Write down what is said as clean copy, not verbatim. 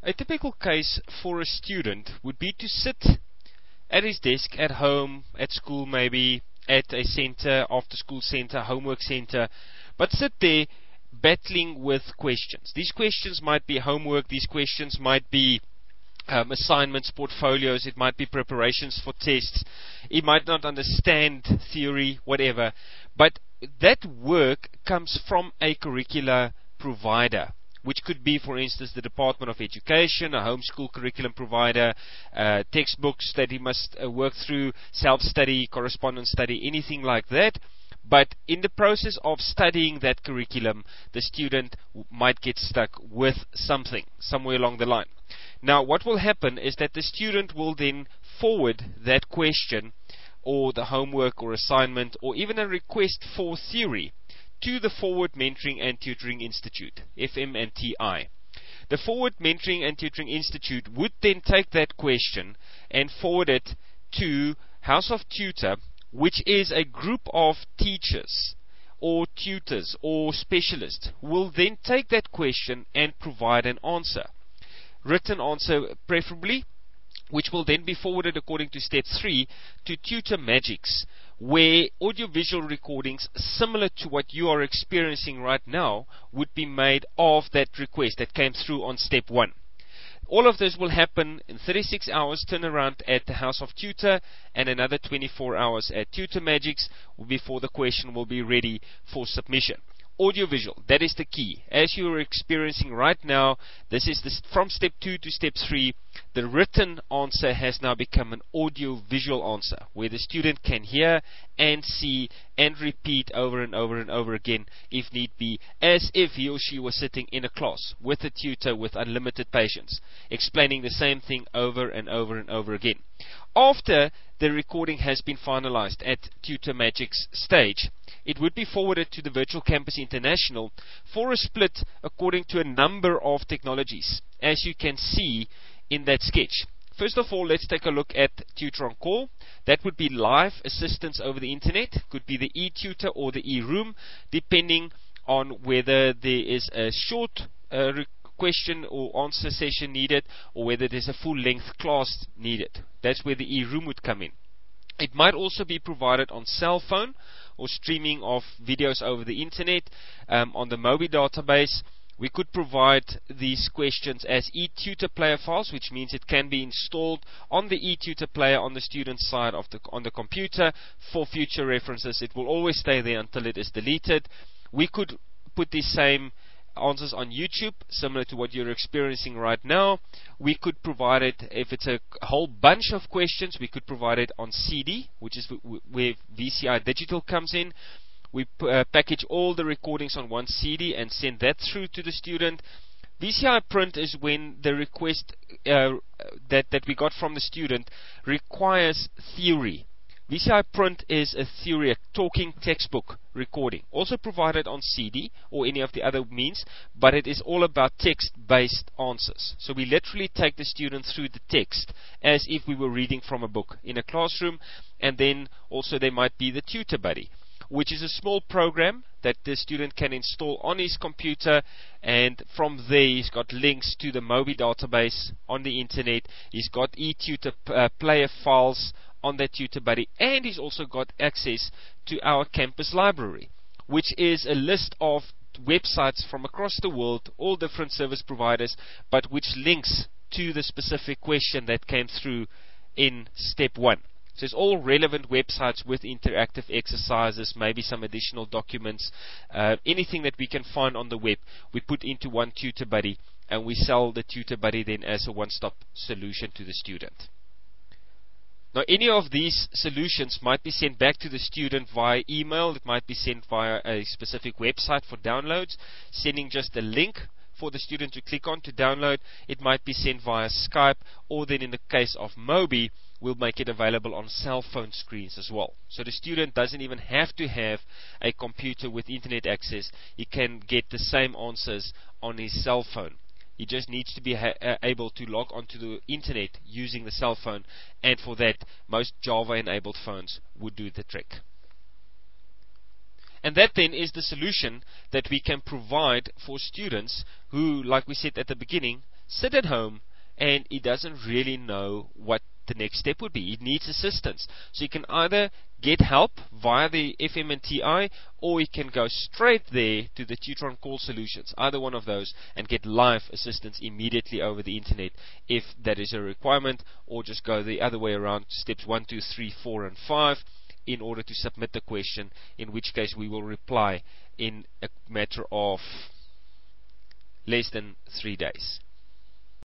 A typical case for a student would be to sit at his desk at home, at school maybe, at a center, after school center, homework center, but sit there battling with questions. These questions might be homework, these questions might be assignments, portfolios, it might be preparations for tests, it might not understand theory, whatever, but that work comes from a curricular provider, which could be, for instance, the Department of Education, a homeschool curriculum provider, textbooks that he must work through, self-study, correspondence study, anything like that. But in the process of studying that curriculum, the student might get stuck with something, somewhere along the line. Now, what will happen is that the student will then forward that question, or the homework or assignment, or even a request for theory, to the Forward Mentoring and Tutoring Institute, FMTi. The Forward Mentoring and Tutoring Institute would then take that question and forward it to House of Tutor, which is a group of teachers or tutors or specialists who will then take that question and provide an answer. Written answer preferably, which will then be forwarded according to step 3 to Tutor Magics, where audiovisual recordings similar to what you are experiencing right now would be made of that request that came through on step 1. All of this will happen in 36 hours turnaround at the House of Tutor and another 24 hours at Tutor Magics before the question will be ready for submission. Audiovisual, that is the key. As you are experiencing right now, this is from step 2 to step 3, the written answer has now become an audio-visual answer, where the student can hear and see and repeat over and over and over again, if need be, as if he or she was sitting in a class with a tutor with unlimited patience, explaining the same thing over and over and over again. After the recording has been finalized at Tutor Magic's stage, it would be forwarded to the Virtual Campus International for a split according to a number of technologies, as you can see in that sketch. First of all, let's take a look at Tutor on Call. That would be live assistance over the internet, could be the e-tutor or the e-room, depending on whether there is a short question or answer session needed, or whether there's a full-length class needed. That's where the e-room would come in. It might also be provided on cell phone or streaming of videos over the internet. On the Mobi database, we could provide these questions as e-tutor player files, which means it can be installed on the e-tutor player on the student's side of on the computer for future references. It will always stay there until it is deleted. We could put these same answers on YouTube, similar to what you're experiencing right now. We could provide it, if it's a whole bunch of questions, we could provide it on CD, which is where VCI Digital comes in. We package all the recordings on one CD and send that through to the student. VCI print is when the request that we got from the student requires theory. VCI print is a theory, a talking textbook recording, also provided on CD or any of the other means, but it is all about text-based answers. So we literally take the student through the text as if we were reading from a book in a classroom, and then also there might be the Tutor Buddy, which is a small program that the student can install on his computer, and from there he's got links to the Mobi database on the internet, he's got e-tutor player files on that Tutor Buddy, and he's also got access to our campus library, which is a list of websites from across the world, all different service providers, but which links to the specific question that came through in step 1. So it's all relevant websites with interactive exercises, maybe some additional documents, anything that we can find on the web, we put into one Tutor Buddy, and we sell the Tutor Buddy then as a one-stop solution to the student. Now, any of these solutions might be sent back to the student via email. It might be sent via a specific website for downloads, sending just a link for the student to click on to download. It might be sent via Skype, or then in the case of Mobi, we'll make it available on cell phone screens as well. So the student doesn't even have to have a computer with internet access. He can get the same answers on his cell phone. He just needs to be able to log onto the internet using the cell phone, and for that, most Java-enabled phones would do the trick. And that then is the solution that we can provide for students who, like we said at the beginning, sit at home and he doesn't really know what the next step would be. He needs assistance. So he can either get help via the FMTi, or he can go straight there to the Tutor on Call solutions, either one of those, and get live assistance immediately over the internet if that is a requirement, or just go the other way around, steps 1, 2, 3, 4, and 5, in order to submit the question, in which case we will reply in a matter of less than 3 days.